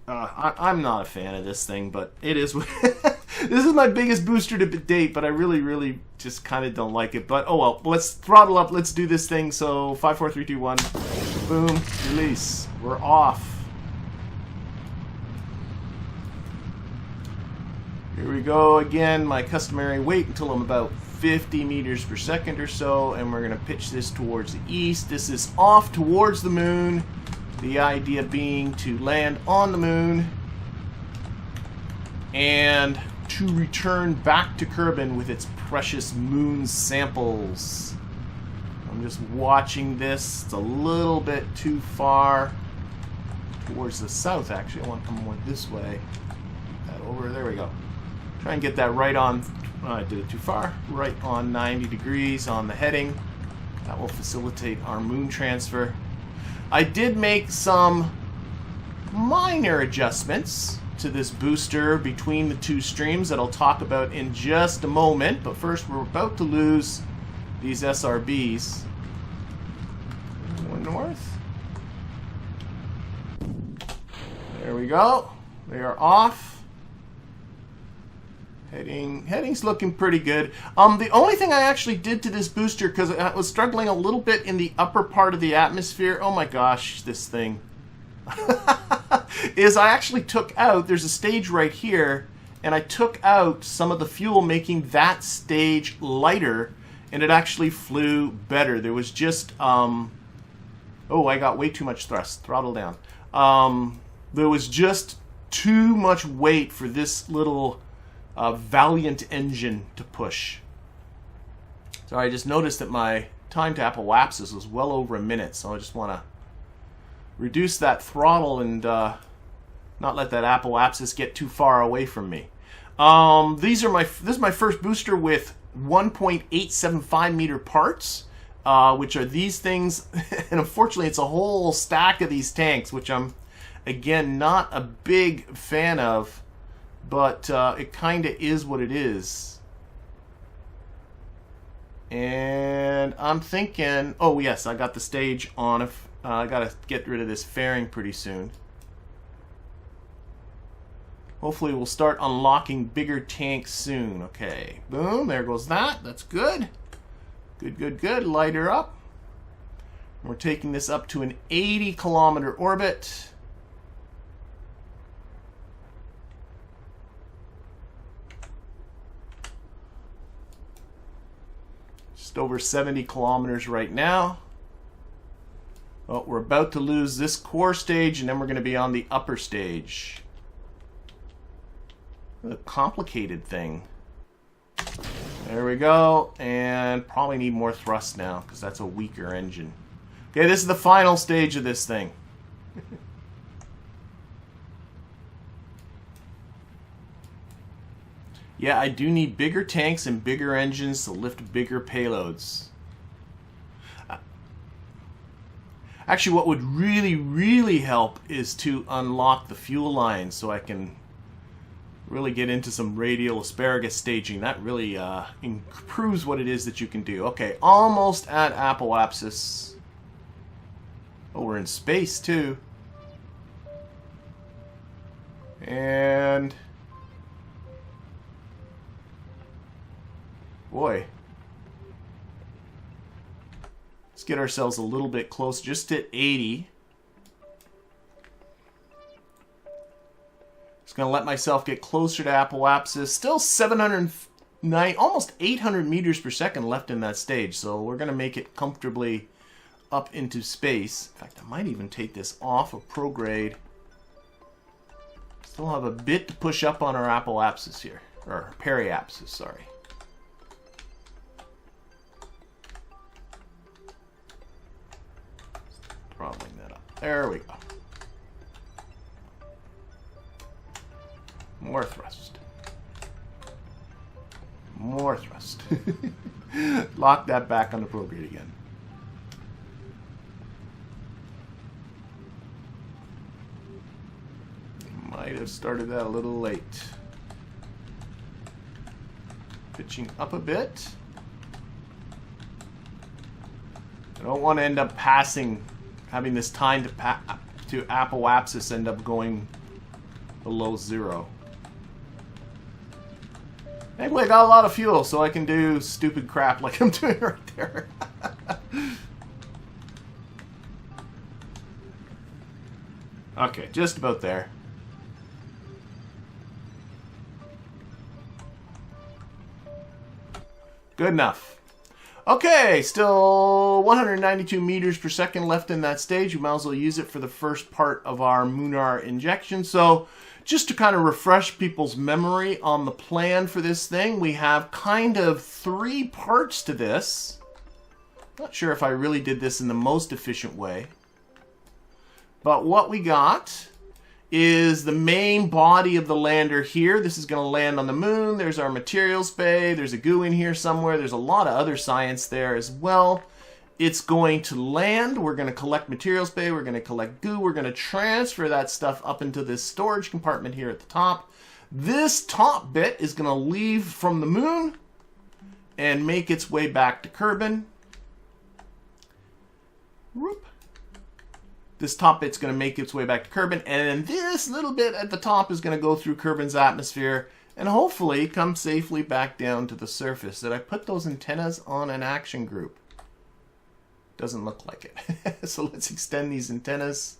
I'm not a fan of this thing, but it is. This is my biggest booster to date, but I really just kind of don't like it. But oh well, let's throttle up. Let's do this thing. So 5, 4, 3, 2, 1, boom, release. We're off. Here we go again. My customary wait until I'm about 50 meters per second or so, and we're gonna pitch this towards the east. This is off towards the moon. The idea being to land on the moon and to return back to Kerbin with its precious moon samples. I'm just watching this. It's a little bit too far towards the south, actually. I want to come more this way. That over. There we go. Try and get that right on. Oh, I did it too far. Right on 90 degrees on the heading. That will facilitate our moon transfer. I did make some minor adjustments to this booster between the two streams that I'll talk about in just a moment. But first, we're about to lose these SRBs. Going north. There we go. They are off. Heading's looking pretty good. The only thing I actually did to this booster, because I was struggling a little bit in the upper part of the atmosphere. Oh my gosh, this thing. Is I actually took out, there's a stage right here, and I took out some of the fuel, making that stage lighter, and it actually flew better. There was just, oh, I got way too much thrust. Throttle down. There was just too much weight for this little Valiant engine to push. So I just noticed that my time to apoapsis was well over a minute, so I just want to reduce that throttle and not let that apoapsis get too far away from me. This is my first booster with 1.875 meter parts, which are these things, and unfortunately it's a whole stack of these tanks, which I'm again not a big fan of, but it kind of is what it is. And I'm thinking, oh yes, I got the stage on. I gotta get rid of this fairing pretty soon. Hopefully we'll start unlocking bigger tanks soon. Okay, boom, there goes that. That's good. Good. Light her up. We're taking this up to an 80-kilometer orbit. Just over 70 kilometers right now. Well, we're about to lose this core stage, and then we're going to be on the upper stage. A complicated thing. There we go, and probably need more thrust now, because that's a weaker engine. Okay, this is the final stage of this thing. Yeah, I do need bigger tanks and bigger engines to lift bigger payloads. Actually, what would really help is to unlock the fuel lines so I can really get into some radial asparagus staging. That really improves what it is that you can do. Okay, almost at apoapsis. Oh, we're in space too. And boy, let's get ourselves a little bit close, just at 80. Just gonna let myself get closer to apoapsis. Still 709, almost 800 meters per second left in that stage, so we're gonna make it comfortably up into space. In fact, I might even take this off of prograde. Still have a bit to push up on our apoapsis here, or periapsis, sorry. Throttling that up. There we go. More thrust. More thrust. Lock that back on the prograde again. Might have started that a little late. Pitching up a bit. I don't want to end up passing, having this time to apoapsis end up going below 0. Anyway, I got a lot of fuel, so I can do stupid crap like I'm doing right there. Okay, just about there. Good enough. Okay, still 192 meters per second left in that stage. We might as well use it for the first part of our Munar injection. So just to kind of refresh people's memory on the plan for this thing, we have kind of 3 parts to this. Not sure if I really did this in the most efficient way. But what we got is the main body of the lander here. This is going to land on the moon. There's our materials bay. There's a goo in here somewhere. There's a lot of other science there as well. It's going to land. We're going to collect materials bay. We're going to collect goo. We're going to transfer that stuff up into this storage compartment here at the top. This top bit is going to leave from the moon and make its way back to Kerbin. Whoop. This top bit's going to make its way back to Kerbin, and then this little bit at the top is going to go through Kerbin's atmosphere and hopefully come safely back down to the surface. Did I put those antennas on an action group? Doesn't look like it. So let's extend these antennas.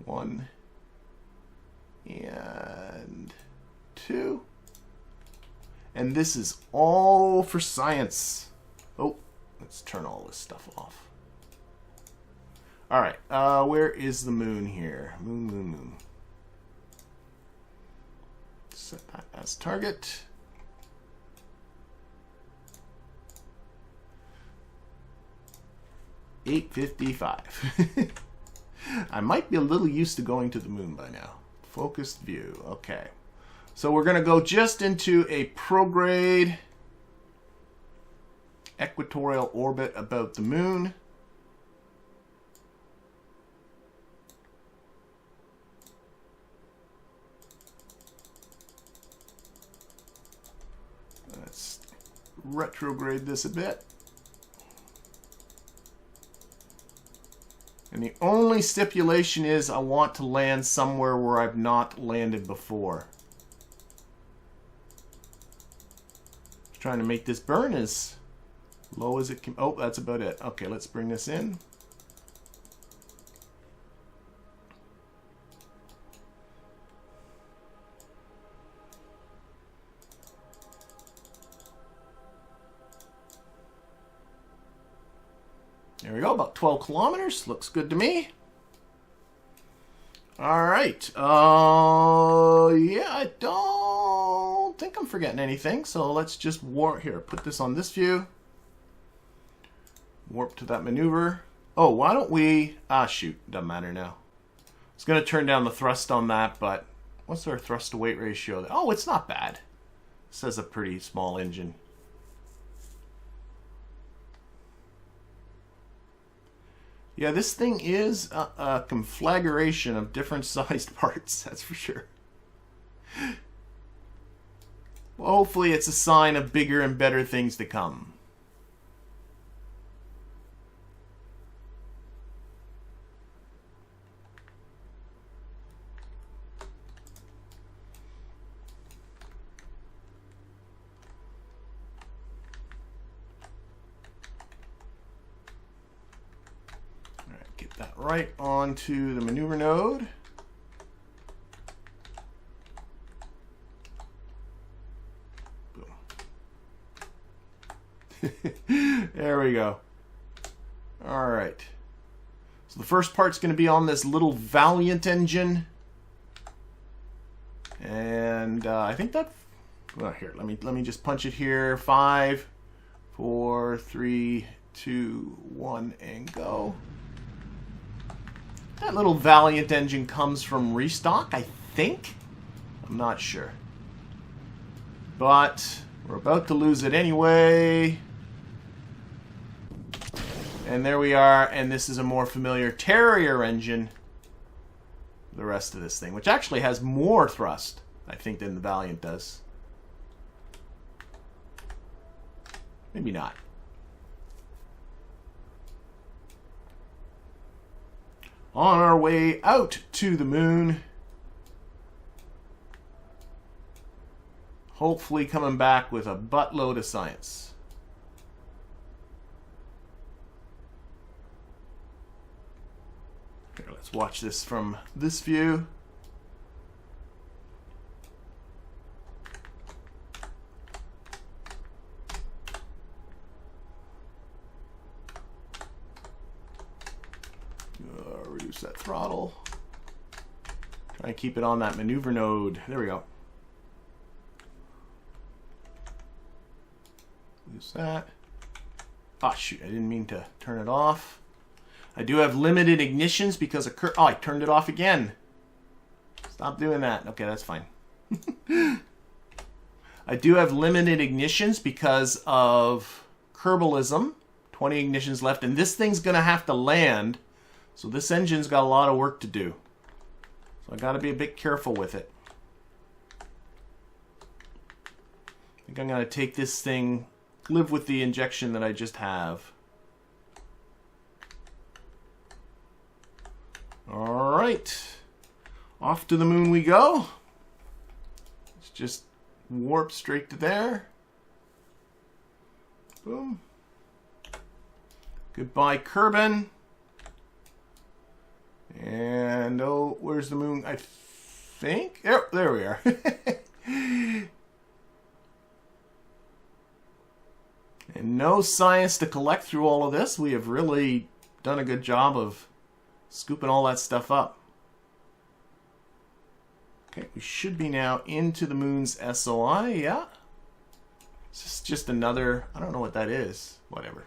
1 and 2. And this is all for science. Oh, let's turn all this stuff off. All right, where is the moon here? Moon. Set that as target. $8:55. I might be a little used to going to the moon by now. Focused view. Okay. So we're going to go just into a prograde equatorial orbit about the moon. Let's retrograde this a bit. And the only stipulation is I want to land somewhere where I've not landed before. Just trying to make this burn as low as it can. Oh, that's about it. Okay, let's bring this in. There we go, about 12 kilometers. Looks good to me. All right. Yeah, I don't think I'm forgetting anything. So let's just warp here. Put this on this view. Warp to that maneuver. Oh, why don't we... Ah, shoot. Doesn't matter now. I was going to turn down the thrust on that, but what's our thrust to weight ratio? Oh, it's not bad. It says a pretty small engine. Yeah, this thing is a conflagration of different sized parts, that's for sure. Well, hopefully it's a sign of bigger and better things to come. That right onto the maneuver node. Boom. There we go. All right. So the first part's going to be on this little Valiant engine, and I think that. Well, here, let me just punch it here. 5, 4, 3, 2, 1, and go. That little Valiant engine comes from Restock, I think. I'm not sure. But we're about to lose it anyway. And there we are. And this is a more familiar Terrier engine. The rest of this thing, which actually has more thrust, I think, than the Valiant does. Maybe not. On our way out to the moon. hopefully coming back with a buttload of science. Here, let's watch this from this view. Reduce that throttle. Try and keep it on that maneuver node. There we go. Use that. Ah, shoot, I didn't mean to turn it off. I do have limited ignitions because of oh, I turned it off again. Stop doing that. Okay, that's fine. I do have limited ignitions because of Kerbalism. 20 ignitions left, and this thing's gonna have to land. So this engine's got a lot of work to do. So I got to be a bit careful with it. I think I'm going to take this thing, live with the injection that I just have. All right. Off to the moon we go. Let's just warp straight to there. Boom. Goodbye, Kerbin. And, oh, where's the moon? I think. Yep, there we are. And no science to collect through all of this. We have really done a good job of scooping all that stuff up. Okay, we should be now into the moon's SOI, yeah. This is just another, I don't know what that is. Whatever.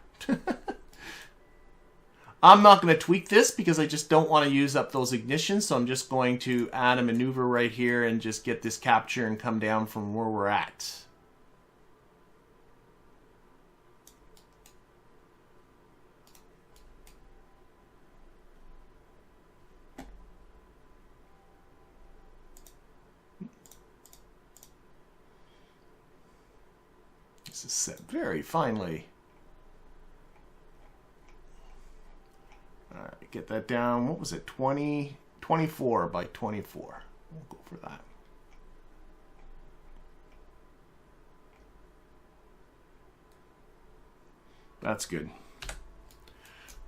I'm not going to tweak this because I just don't want to use up those ignitions, so I'm just going to add a maneuver right here and just get this capture and come down from where we're at. This is set very finely. All right, get that down. What was it? 24 by 24. We'll go for that. That's good.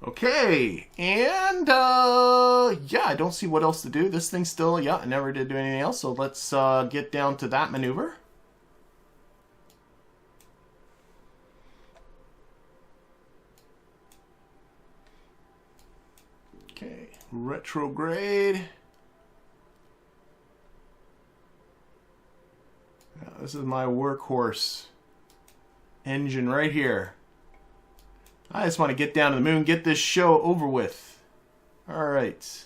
Okay, and yeah, I don't see what else to do. This thing still, yeah, I never did do anything else. So let's get down to that maneuver. Okay, retrograde. Now, this is my workhorse engine right here. I just want to get down to the moon, get this show over with. All right.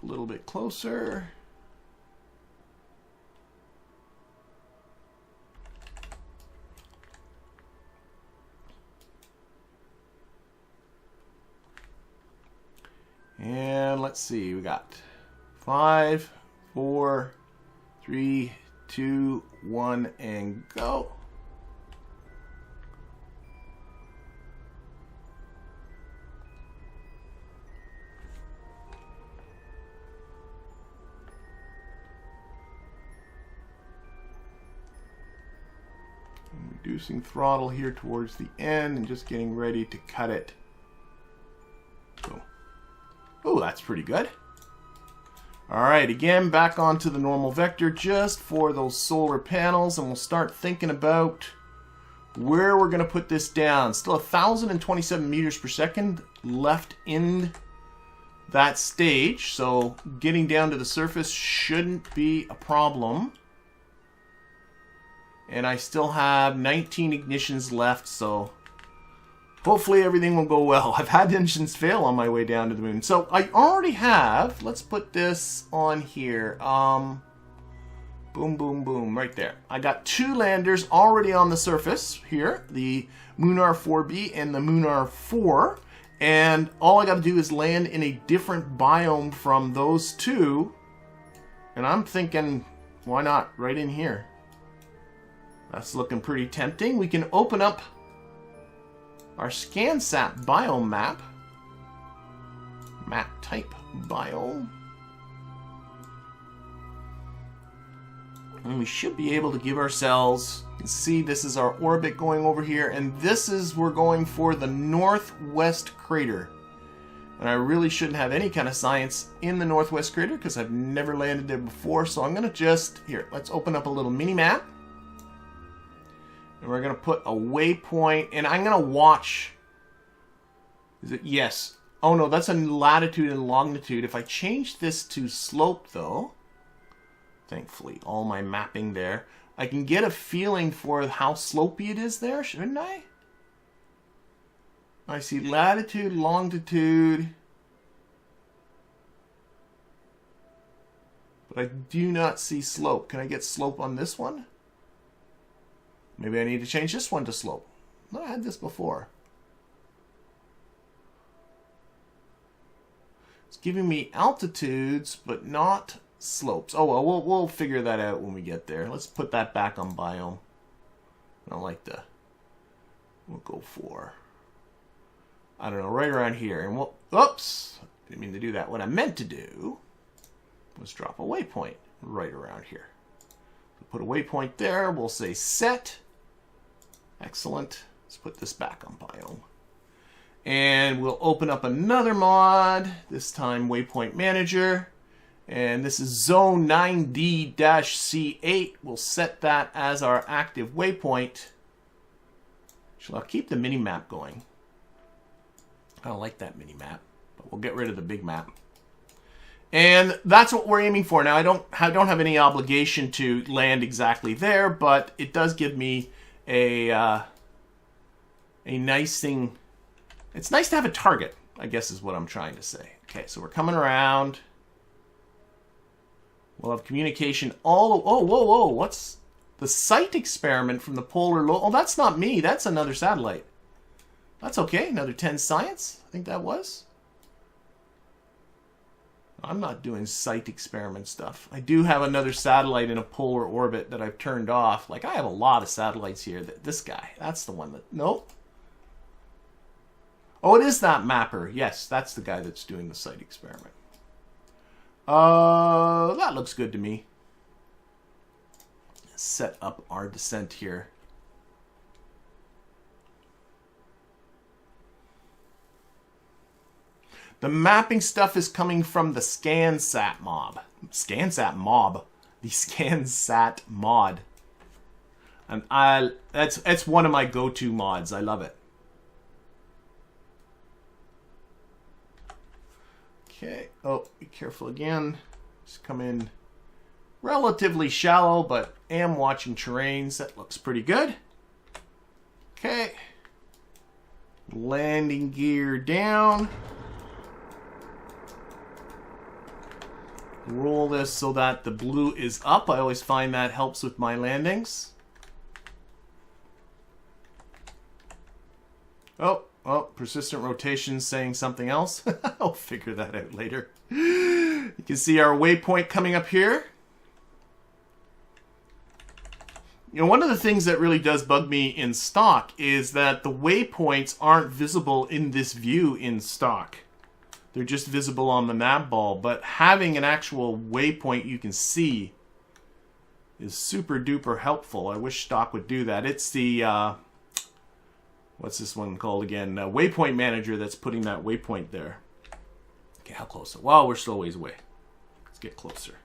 A little bit closer. And let's see, we got 5, 4, 3, 2, 1, and go. I'm reducing throttle here towards the end and just getting ready to cut it. So, oh, that's pretty good. Alright, again, back onto the normal vector just for those solar panels, and we'll start thinking about where we're going to put this down. Still 1,027 meters per second left in that stage, so getting down to the surface shouldn't be a problem. And I still have 19 ignitions left, so hopefully everything will go well. I've had engines fail on my way down to the moon. So I already have, let's put this on here. Boom, boom, boom, right there. I got 2 landers already on the surface here, the Munar 4B and the Munar 4. And all I got to do is land in a different biome from those 2. And I'm thinking, why not right in here? That's looking pretty tempting. We can open up our SCANsat biome map. Map type biome. And we should be able to give ourselves, you can see this is our orbit going over here, and this is, we're going for the northwest crater. And I really shouldn't have any kind of science in the northwest crater because I've never landed there before. So I'm going to just, here, let's open up a little mini map. And we're going to put a waypoint, and I'm going to watch. Is it? Yes. Oh no, that's a latitude and longitude. If I change this to slope though, thankfully all my mapping there, I can get a feeling for how slopey it is there, shouldn't I? I see latitude, longitude, but I do not see slope. Can I get slope on this one? Maybe I need to change this one to slope. I had this before. It's giving me altitudes, but not slopes. Oh, well, we'll figure that out when we get there. Let's put that back on biome. I don't like the... We'll go for... I don't know, right around here. And we'll... Oops! Didn't mean to do that. What I meant to do was drop a waypoint right around here. We'll put a waypoint there. We'll say set. Excellent. Let's put this back on biome. And we'll open up another mod, this time Waypoint Manager. And this is Zone 9D-C8. We'll set that as our active waypoint. So I'll keep the mini-map going. I don't like that mini-map, but we'll get rid of the big map. And that's what we're aiming for. Now, I don't have any obligation to land exactly there, but it does give me a nice thing. It's nice to have a target, I guess is what I'm trying to say. Okay, so we're coming around. We'll have communication all... Oh, whoa, whoa. What's the site experiment from the polar... Oh, that's not me. That's another satellite. That's okay. Another 10 science. I think that was. I'm not doing site experiment stuff. I do have another satellite in a polar orbit that I've turned off. Like, I have a lot of satellites here. This guy. That's the one that... Nope. Oh, it is that mapper. Yes, that's the guy that's doing the site experiment. That looks good to me. Set up our descent here. The mapping stuff is coming from the SCANsat mob. SCANsat mob. The SCANsat mod. And that's one of my go-to mods. I love it. Okay. Oh, be careful again. Just come in relatively shallow, but am watching terrains. That looks pretty good. Okay. Landing gear down. Roll this so that the blue is up. I always find that helps with my landings. Oh, persistent rotation saying something else. I'll figure that out later. You can see our waypoint coming up here. You know, one of the things that really does bug me in stock is that the waypoints aren't visible in this view in stock. They're just visible on the Navball, but having an actual waypoint you can see is super duper helpful. I wish stock would do that. It's the, what's this one called again? Waypoint Manager that's putting that waypoint there. Okay, how close? Wow, we're still a ways away. Let's get closer.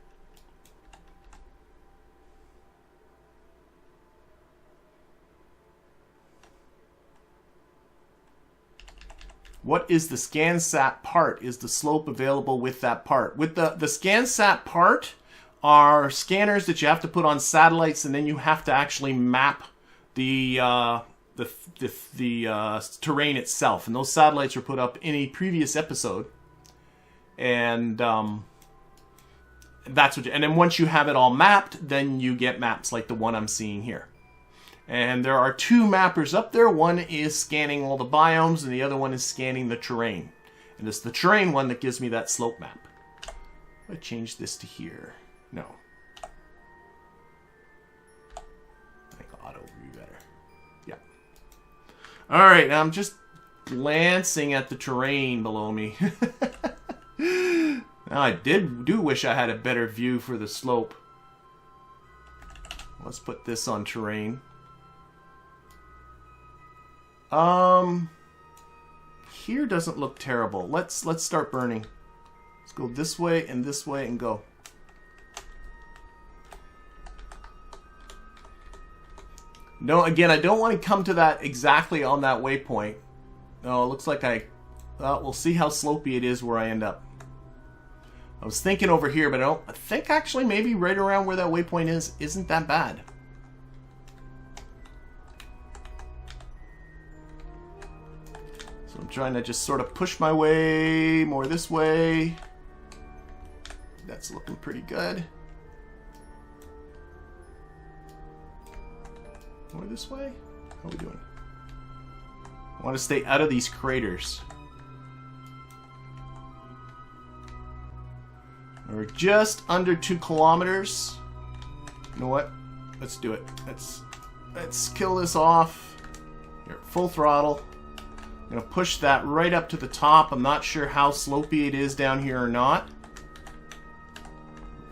What is the SCANsat part? Is the slope available with that part? With the SCANsat part are scanners that you have to put on satellites, and then you have to actually map the terrain itself. And those satellites were put up in a previous episode, and that's what. And then once you have it all mapped, then you get maps like the one I'm seeing here. And there are two mappers up there. One is scanning all the biomes, and the other one is scanning the terrain. And it's the terrain one that gives me that slope map. I change this to here. No. I think auto would be better. Yeah. All right, now I'm just glancing at the terrain below me. Now I do wish I had a better view for the slope. Let's put this on terrain. Here doesn't look terrible. Let's start burning. Let's go this way and go. No, again, I don't want to come to that exactly on that waypoint. No, it looks like we'll see how slopey it is where I end up. I was thinking over here, but I think actually maybe right around where that waypoint is isn't that bad. So I'm trying to just sort of push my way more this way. That's looking pretty good. More this way? How are we doing? I want to stay out of these craters. We're just under 2 kilometers. You know what? Let's do it. Let's kill this off. Here, full throttle. I'm going to push that right up to the top. I'm not sure how slopey it is down here or not.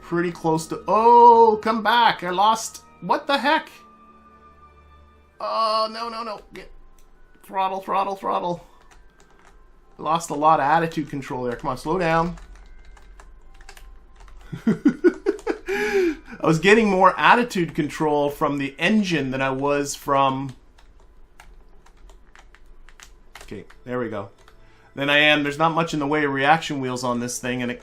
Pretty close to... Oh, come back. I lost... What the heck? Oh, no. Get... Throttle. I lost a lot of attitude control there. Come on, slow down. I was getting more attitude control from the engine than I was from... Okay, there we go. Then I am... There's not much in the way of reaction wheels on this thing, and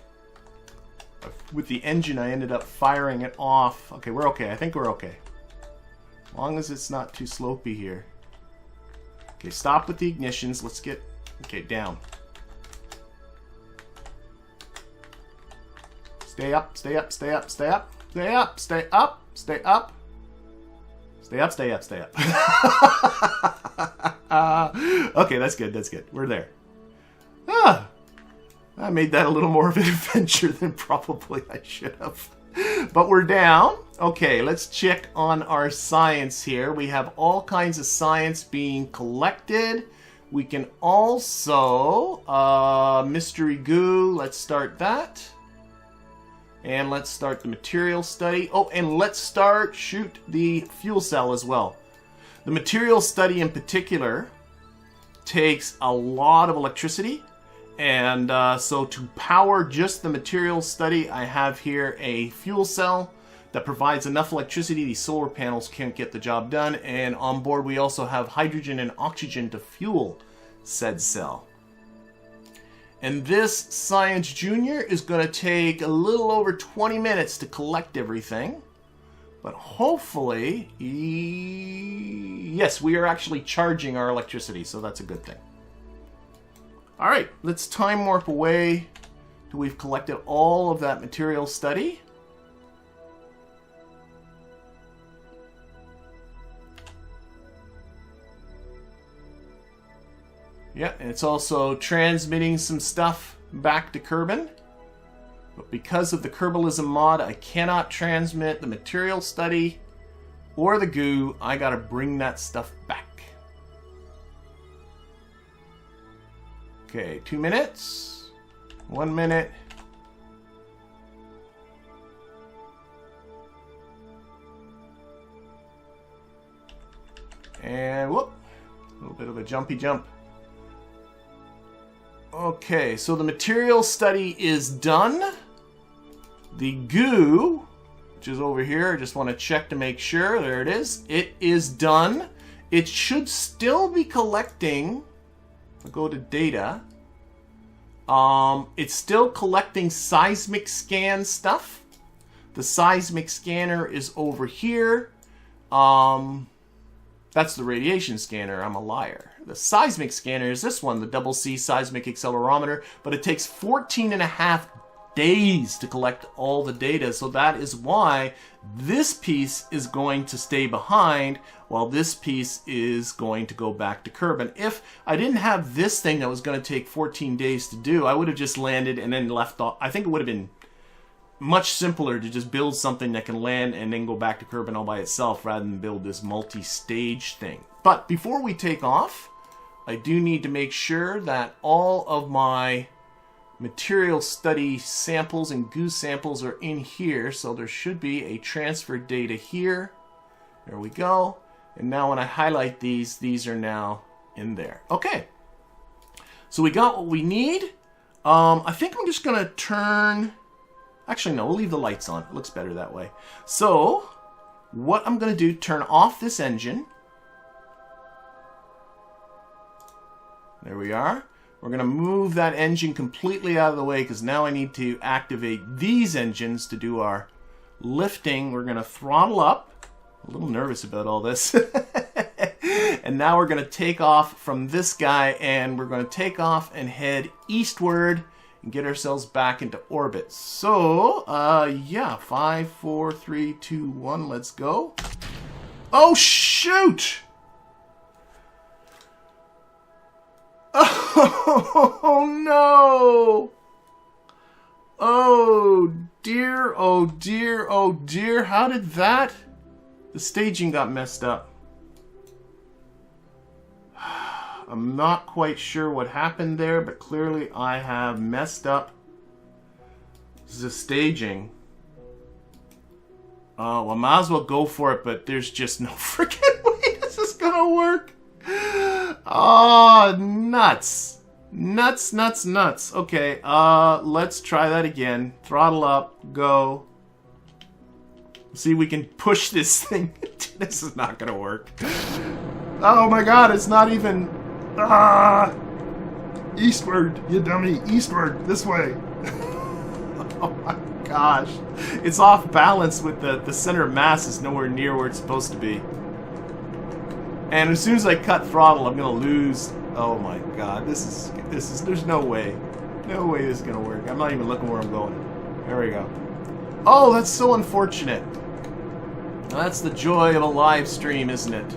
with the engine I ended up firing it off. Okay, we're okay. I think we're okay. As long as it's not too slopey here. Okay, stop with the ignitions. Let's get... Okay, down. Stay up. Okay, that's good. We're there. I made that a little more of an adventure than probably I should have. But we're down. Okay, let's check on our science here. We have all kinds of science being collected. We can also... mystery goo. Let's start that. And let's start the material study. Oh, and let's shoot the fuel cell as well. The material study in particular takes a lot of electricity. And so to power just the material study, I have here a fuel cell that provides enough electricity. These solar panels can't get the job done. And on board we also have hydrogen and oxygen to fuel said cell. And this Science Junior is going to take a little over 20 minutes to collect everything. But hopefully, yes, we are actually charging our electricity, so that's a good thing. Alright, let's time warp away till we've collected all of that material study. Yeah, and it's also transmitting some stuff back to Kerbin. But because of the Kerbalism mod, I cannot transmit the material study or the goo. I gotta bring that stuff back. Okay, 2 minutes. 1 minute. And whoop, a little bit of a jumpy jump. Okay, so the material study is done. The goo, which is over here, I just want to check to make sure. There it is. It is done. It should still be collecting. I'll go to data. It's still collecting seismic scan stuff. The seismic scanner is over here. That's the radiation scanner. I'm a liar. The seismic scanner is this one, the double C seismic accelerometer, but it takes 14.5 days to collect all the data, so that is why this piece is going to stay behind while this piece is going to go back to Kerbin. If I didn't have this thing that was going to take 14 days to do, I would have just landed and then left off. I think it would have been much simpler to just build something that can land and then go back to Kerbin all by itself rather than build this multi-stage thing. But before we take off, I do need to make sure that all of my material study samples and goo samples are in here. So there should be a transfer data here There we go. And now when I highlight these are now in there. Okay. So we got what we need. I think I'm just going to turn... Actually, no, we'll leave the lights on. It looks better that way. So, what I'm going to do, turn off this engine. There we are. We're going to move that engine completely out of the way because now I need to activate these engines to do our lifting. We're going to throttle up. A little nervous about all this. And now we're going to take off from this guy, and we're going to take off and head eastward and get ourselves back into orbit. So, yeah, 5, 4, 3, 2, 1, let's go. Oh, shoot! Oh, no! Oh, dear, oh, dear, oh, dear. How did that? The staging got messed up. I'm not quite sure what happened there, but clearly I have messed up the staging. Well, I might as well go for it, but there's just no freaking way this is gonna work. Oh, nuts. Nuts, nuts, nuts. Okay, let's try that again. Throttle up, go. See if we can push this thing. This is not gonna work. Oh my god, it's not even... Ah! Eastward, you dummy. Eastward, this way. Oh my gosh. It's off balance with the center of mass is nowhere near where it's supposed to be. And as soon as I cut throttle, I'm gonna lose. Oh my god, this is there's no way. No way this is gonna work. I'm not even looking where I'm going. There we go. Oh, that's so unfortunate. That's the joy of a live stream, isn't it?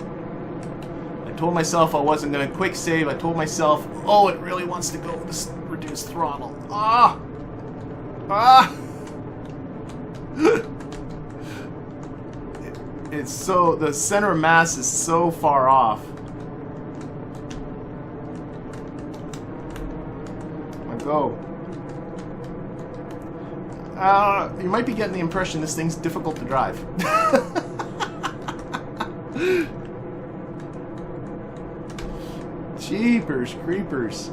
I told myself I wasn't going to quick save. I told myself, oh, it really wants to go with this reduced throttle. Ah! Ah! It's so... The center of mass is so far off. Let go. You might be getting the impression this thing's difficult to drive. Jeepers creepers.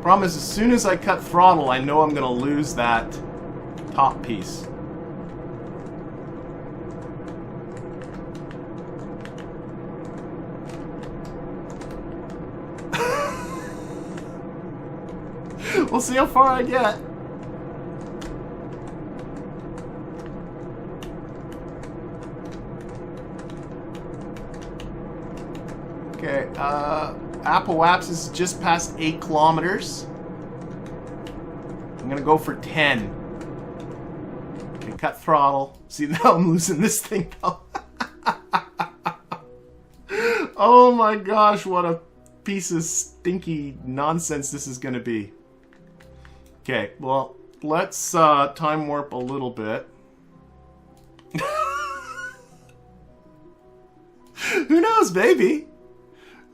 Problem is, as soon as I cut throttle, I know I'm gonna lose that top piece. We'll see how far I get. Okay, Apple Apps is just past 8 kilometers. I'm gonna go for 10. Okay, cut throttle. See, now I'm losing this thing though. Oh my gosh, what a piece of stinky nonsense this is gonna be. Okay, well, let's time warp a little bit. Who knows, baby?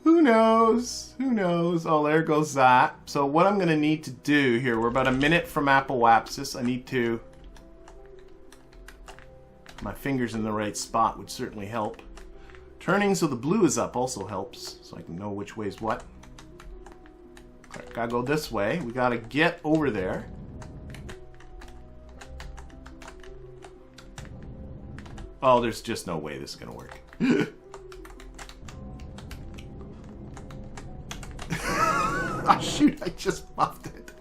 Who knows? Who knows? Oh, there goes that. So what I'm going to need to do here, we're about a minute from Apoapsis. I need to... My finger's in the right spot would certainly help. Turning so the blue is up also helps, so I can know which way is what. Okay, gotta go this way. We gotta get over there. Oh, there's just no way this is gonna work. Oh shoot, I just muffed it.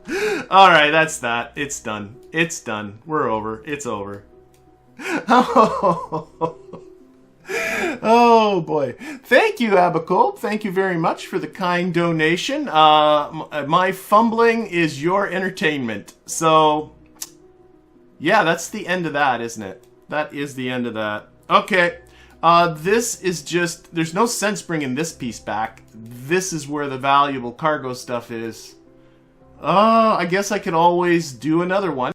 Alright, that's that. It's done. It's done. We're over. It's over. Oh boy. Thank you, Abacold. Thank you very much for the kind donation. My fumbling is your entertainment. So, yeah, that's the end of that, isn't it? That is the end of that. Okay. This is just... There's no sense bringing this piece back. This is where the valuable cargo stuff is. I guess I could always do another one.